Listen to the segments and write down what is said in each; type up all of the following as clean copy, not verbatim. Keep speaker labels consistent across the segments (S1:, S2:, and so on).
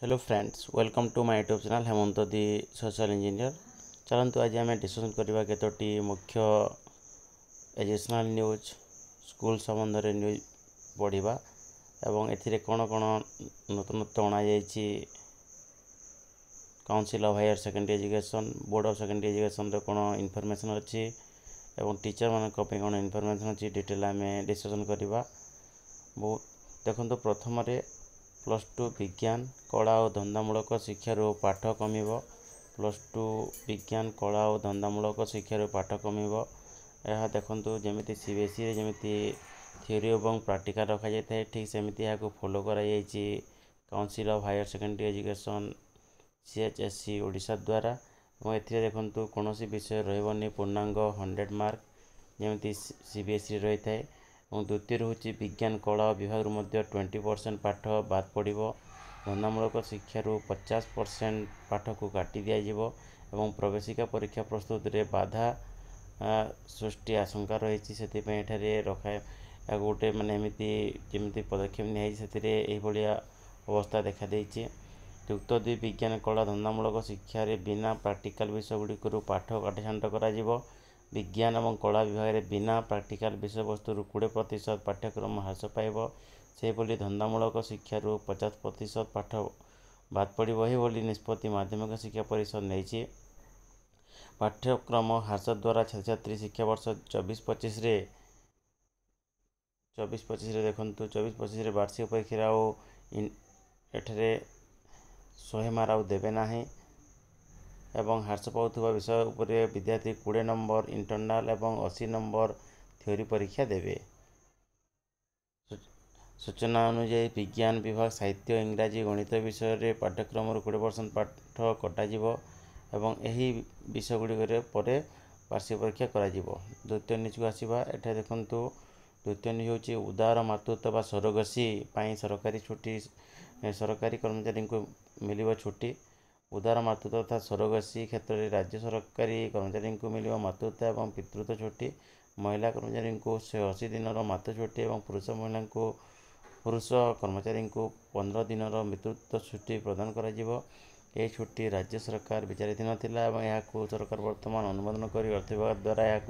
S1: Hello friends, welcome to my YouTube channel Hemant the social engineer. चलतु आज आम discussion करवा केतोटी मुख्य एजुकेशनल न्यूज स्कूल संबंध में न्यूज पढ़ा एवं एथिरे कौन कौन नूतनत्व अणाई council of higher secondary education board of secondary education रो कौन इनफॉरमेशन अच्छी एवं टीचर मान कौन इनफॉरमेशन अच्छी डिटेल आम डिस्कसन करवा। देखो प्रथम +2 विज्ञान कला और धंदामूलक शिक्षार पाठ कमिब। +2 विज्ञान कला और धंदामूलक शिक्षार पाठ कमिब। यह देखु जमी सीबीएसई जमी थ्योरी और प्रैक्टिकल रखा जाए ठीक सेमती यहाँ फॉलो कराई council of higher secondary education CHSE Odisha द्वारा। और ए देखु कौन विषय रही पूर्णांग 100 मार्क जमी सीबीएसई रही है। और द्वितीय हूँ विज्ञान कला विभाग 20% पाठ बाद पड़ो। धंदामूलक शिक्षार 50% पाठ को काटी दिज्व और प्रवेशिका परीक्षा प्रस्तुति में बाधा सृष्टि आशंका रही से रखा गोटे माने एमती जमी पदक्षेप नहीं अवस्था देखा देती। युक्त 2 विज्ञान कला धंदामूलक शिक्षार बिना प्रैक्टिकल विषय गुड़िक पाठ काटछांट कर विज्ञान और कला विभाग में बिना प्रैक्टिकल विषय वस्तु 20% पाठ्यक्रम ह्रास पाइब। से धंदामूलक शिक्षार 50% पाठ बाद पड़ो ही निष्पत्ति माध्यमिक शिक्षा परिषद नहीं। पाठ्यक्रम ह्रास द्वारा छात्र छात्री शिक्षा वर्ष 24-25 देखो 24-25 वार्षिक परीक्षा एठरे 100 मार्क देवे ना एवं ह्रास पाउथुबा विषय उपरे विद्यार्थी 20 नंबर इंटरनाल एवं 80 नंबर थ्योरी परीक्षा देवे। सूचना अनुसार विज्ञान विभाग साहित्य इंग्राजी गणित विषय में पाठ्यक्रम 20% पाठ कटाଯିव एवं यही विषय गुड़िक पर वार्षिक परीक्षा करा। द्वितीय न्यूज को आसवा एटा देखु द्वितीय न्यूज हूँ उदार मातृत्व व सरोगसी सरकारी छुट्टी सरकारी कर्मचारी को मिल छुट्टी। उदार मातृत्व तथा सरोगसी क्षेत्र में राज्य सरकारी कर्मचारी को मिल मातृत्व और पितृत्व छुट्टी। महिला कर्मचारी को 180 दिन मातृ छुट्टी और पुरुष कर्मचारी को 15 दिन पितृत्व छुट्टी प्रदान करा। यह छुट्टी राज्य सरकार विचाराधीन थिला एवं यहाँ सरकार वर्तमान अनुमोदन कर अर्थ विभाग द्वारा यहाँ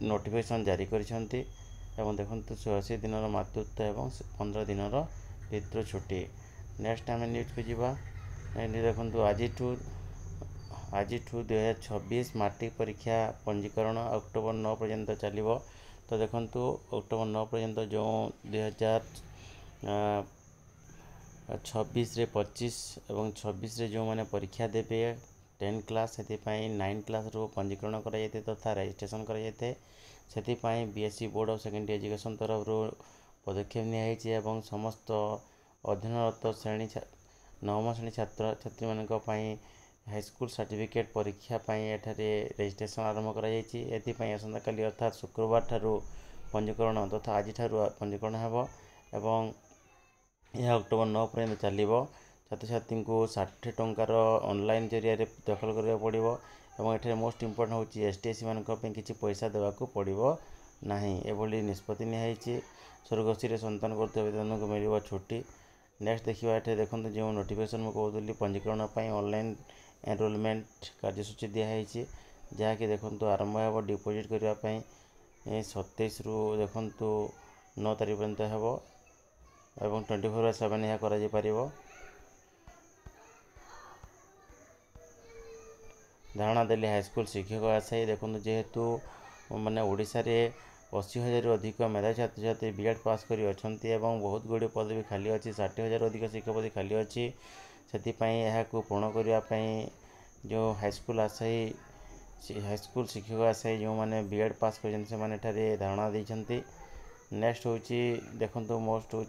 S1: नोटिफिकेशन जारी करिसेंती। एवं देखो 180 दिन मातृत्व एवं 15 दिन पितृ छुट्टी। नेक्स्ट आम न्यूज को जीवा देखो आज 2026 मैट्रिक परीक्षा पंजीकरण अक्टोबर 9 पर्यंत चलो। तो देखो अक्टोबर 9 पर्यंत जो 2026 25 और 26 जो मैंने परीक्षा देवे 10 क्लास से 9 क्लास रू पंजीकरण कराई तथा रजिस्ट्रेशन कराई से BSE board of secondary education तरफ पदक्षेप नहीं समस्त अध्ययनरत श्रेणी 9म श्रेणी छात्र छात्री मानी हाईस्कूल सर्टिफिकेट परीक्षा एठारे रजिस्ट्रेशन आरंभ कर आसंता काली अर्थात शुक्रवार ठारू पंजीकरण तथा आज ठारू पंजीकरण हेब एवं यह अक्टोबर 9 पर्यंत चलो। छात्र छात्री को 60 टंकार ऑनलाइन जरिया दखल करा पड़ो और ये मोस्ट इम्पोर्टेंट हूँ ST/SC मानी किसी पैसा देवाक पड़ो ना ये निष्पत्ति नहीं। स्वर्गसी संतान करता को मिल छुट्टी। नेक्स्ट देखा ये देखो जो नोटिफिकेशन में कहूली पंजीकरण ऑनलाइन एनरोलमेंट कार्यसूची दिखाई जहाँकि देखो आरंभ हो डिपोजिट करने 27 रु देखो 9 तारीख पर्यंत हेब एवं 24/7 यह कर। धारणा देली हाईस्कूल शिक्षक आशायी देखो जेहेतु माने ओडिशा रे 80,000 अधिक मेधा छात्र छात्री बीएड पास करी अछंती एवं बहुत गुड़े पदवी खाली अच्छी 60,000 अधिक शिक्षक पदवी खाली अच्छी से पूर्ण करने जो हाईस्कूल आशायी हाईस्कूल शिक्षक आशायी जो मैंने बीएड पास कर धारणा देती। नेक्स्ट हूँ देखो मोस्ट हूँ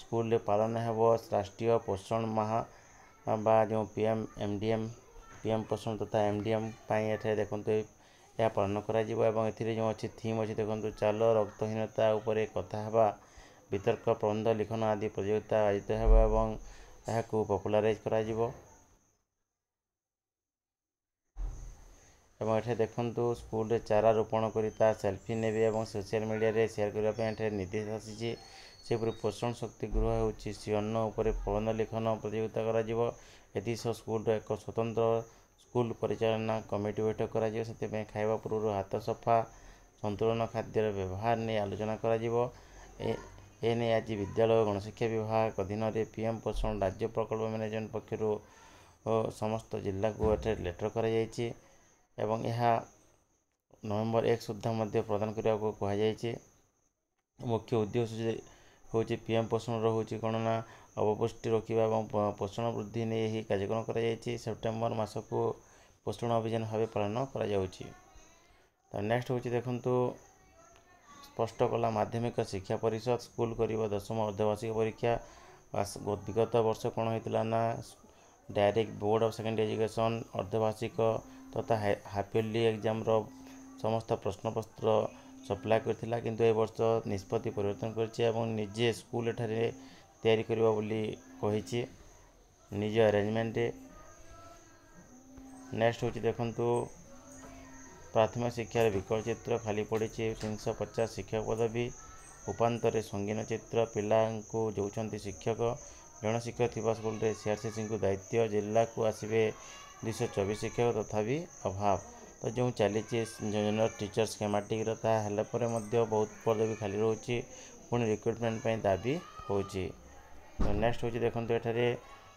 S1: स्कूल रे पालन हेब राष्ट्रीय पोषण माह बा जो PM पोषण तथा MDM देखो यह पालन करा जो अच्छी थीम अच्छी देखो चालो रक्तहीनता उपरे कथा हेबा वितर्क प्रबंध लिखन आदि प्रतियोगिता आयोजित हेबा एवं यह पॉपुलराइज करा। एवं देखो स्कूल चारा रोपण कर सेल्फी नेबे और सोशल मीडिया रे शेयर करने निर्देश आसी ସେହିପରି ପୋଷଣ ଶକ୍ତି ଗୃହ ହେଉଛି ସେ ଅନ୍ନ ଉପରେ ପ୍ରବନ୍ଧ ଲେଖନ ପ୍ରତିଯୋଗିତା କରାଯିବ। ଏଥିସହ ସ୍କୁଲର ଏକ ସ୍ୱତନ୍ତ୍ର ସ୍କୁଲ ପରିଚାଳନା କମିଟି ବୈଠକ କରାଯିବ। ସେଥିପାଇଁ ଖାଇବା ପୂର୍ବରୁ ହାତ ସଫା, ସନ୍ତୁଳନ ଖାଦ୍ୟର ବ୍ୟବହାର ନେଇ ଆଲୋଚନା କରାଯିବ। ଏନେଇ ଆଜି ବିଦ୍ୟାଳୟ ଓ ଗଣଶିକ୍ଷା ବିଭାଗ ଅଧୀନରେ ପିଏମ୍ ପୋଷଣ ରାଜ୍ୟ ପ୍ରକଳ୍ପ ମ୍ୟାନେଜମେଣ୍ଟ ପକ୍ଷରୁ ସମସ୍ତ ଜିଲ୍ଲାକୁ ଏଠାରେ ଲେଟର କରାଯାଇଛି ଏବଂ ଏହା ନଭେମ୍ବର 1 ସୁଦ୍ଧା ମଧ୍ୟ ପ୍ରଦାନ କରିବାକୁ କୁହାଯାଇଛି। ମୁଖ୍ୟ ଉଦ୍ଦେଶ୍ୟ ହେଉଛି ପିଏମ୍ ପୋଷଣର ହେଉଛି କ'ଣ ନା ଅପପୁଷ୍ଟି ରୋକିବା ଏବଂ ପୋଷଣ ବୃଦ୍ଧି ନେଇ ଏହି କାର୍ଯ୍ୟକ୍ରମ କରାଯାଇଛି। ସେପ୍ଟେମ୍ବର ମାସକୁ ପୋଷଣ ଅଭିଯାନ ଭାବେ ପାଳନ କରାଯାଉଛି। ତ ନେକ୍ସଟ ହେଉଛି ଦେଖନ୍ତୁ, ସ୍ପଷ୍ଟ କଲା ମାଧ୍ୟମିକ ଶିକ୍ଷା ପରିଷଦ ସ୍କୁଲ କରିବ ଦଶମ ଅର୍ଦ୍ଧବାର୍ଷିକ ପରୀକ୍ଷା। ବିଗତ ବର୍ଷ କ'ଣ ହୋଇଥିଲା ନା direct board of secondary education ଅର୍ଦ୍ଧବାର୍ଷିକ ତଥା ହାଫ୍-ଇୟର୍ଲି ଏକ୍ଜାମ୍ର ସମସ୍ତ ପ୍ରଶ୍ନପତ୍ର ସପ୍ଲାଏ କରିଥିଲା, କିନ୍ତୁ ଏ ବର୍ଷ ନିଷ୍ପତ୍ତି ପରିବର୍ତ୍ତନ କରିଛି ଏବଂ ନିଜେ ସ୍କୁଲ ଏଠାରେ ତିଆରି କରିବ ବୋଲି କହିଛି ନିଜ ଆରେଞ୍ଜମେଣ୍ଟରେ। ନେକ୍ସଟ ହେଉଛି ଦେଖନ୍ତୁ, ପ୍ରାଥମିକ ଶିକ୍ଷାର ବିକଳ ଚିତ୍ର ଖାଲି ପଡ଼ିଛି 350 ଶିକ୍ଷକ ପଦବୀ। ଉପାନ୍ତରେ ସଙ୍ଗୀନ ଚିତ୍ର ପିଲାଙ୍କୁ ଦେଉଛନ୍ତି ଶିକ୍ଷକ। ଜଣେ ଶିକ୍ଷକ ଥିବା ସ୍କୁଲରେ CRCCଙ୍କୁ ଦାୟିତ୍ୱ। ଜିଲ୍ଲାକୁ ଆସିବେ 224 ଶିକ୍ଷକ, ତଥାପି ଅଭାବ। ତ ଯେଉଁ ଚାଲିଛି ଜୁନିୟର ଟିଚର ସ୍କେମାଟିକ୍ର ତାହା ହେଲା ପରେ ମଧ୍ୟ ବହୁତ ପଦବୀ ଖାଲି ରହୁଛି, ପୁଣି ରିକ୍ରୁଟମେଣ୍ଟ ପାଇଁ ଦାବି ହେଉଛି। ତ ନେକ୍ସଟ ହେଉଛି ଦେଖନ୍ତୁ, ଏଠାରେ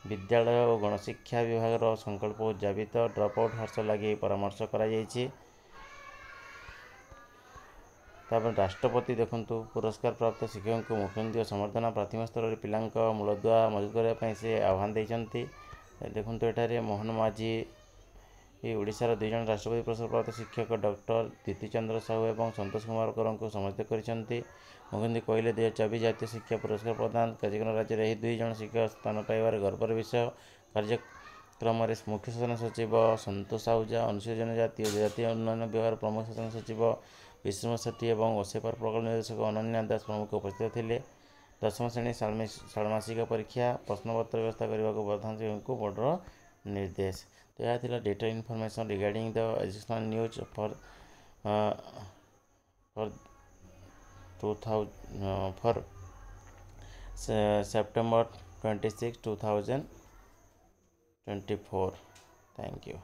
S1: ବିଦ୍ୟାଳୟ ଓ ଗଣଶିକ୍ଷା ବିଭାଗର ସଂକଳ୍ପ ଉଦ୍ଯାପିତ। ଡ୍ରପ୍ ଆଉଟ୍ ହ୍ରାସ ଲାଗି ପରାମର୍ଶ କରାଯାଇଛି। ତାପରେ ରାଷ୍ଟ୍ରପତି ଦେଖନ୍ତୁ, ପୁରସ୍କାର ପ୍ରାପ୍ତ ଶିକ୍ଷକଙ୍କୁ ମୁଖ୍ୟମନ୍ତ୍ରୀ ଓ ସମ୍ବର୍ଦ୍ଧନା। ପ୍ରାଥମିକ ସ୍ତରରେ ପିଲାଙ୍କ ମୂଳଦୁଆ ମଜବୁତ କରିବା ପାଇଁ ସେ ଆହ୍ୱାନ ଦେଇଛନ୍ତି। ଦେଖନ୍ତୁ ଏଠାରେ ମୋହନ ମାଝୀ ଓଡ଼ିଶାର 2 ଜଣ ରାଷ୍ଟ୍ରପତି ପୁରସ୍କାର ପ୍ରାପ୍ତ ଶିକ୍ଷକ ଡକ୍ଟର ଦ୍ୟୁତି ଚନ୍ଦ୍ର ସାହୁ ଏବଂ ସନ୍ତୋଷ କୁମାର କରଙ୍କୁ ସମ୍ମାନିତ କରିଛନ୍ତି। ମୁଖ୍ୟମନ୍ତ୍ରୀ କହିଲେ 2024 ଜାତୀୟ ଶିକ୍ଷା ପୁରସ୍କାର ପ୍ରଦାନ କାର୍ଯ୍ୟକ୍ରମ ରାଜ୍ୟରେ ଏହି 2 ଜଣ ଶିକ୍ଷକ ସ୍ଥାନ ପାଇବାର ଗର୍ବର ବିଷୟ। କାର୍ଯ୍ୟକ୍ରମରେ ମୁଖ୍ୟ ଶାସନ ସଚିବ ସନ୍ତୋଷ ଆହୁଜା, ଅନୁସୂଚିତ ଜନଜାତି ଓ ଜାତୀୟ ଉନ୍ନୟନ ବିଭାଗର ପ୍ରମୁଖ ଶାସନ ସଚିବ ବିଷ୍ଣୁ ସେଠୀ ଏବଂ ଓସେପାର ପ୍ରକଳ୍ପ ନିର୍ଦ୍ଦେଶକ ଅନନ୍ୟା ଦାସ ପ୍ରମୁଖ ଉପସ୍ଥିତ ଥିଲେ। ଦଶମ ଶ୍ରେଣୀ ଷାଣ୍ମାସିକ ପରୀକ୍ଷା ପ୍ରଶ୍ନପତ୍ର ବ୍ୟବସ୍ଥା କରିବାକୁ ପ୍ରଧାନ ଶିକ୍ଷକଙ୍କୁ ବୋର୍ଡର ନିର୍ଦ୍ଦେଶ। ତ ଏହା ଥିଲା detail information regarding the educational news for September 26, 2024. Thank you.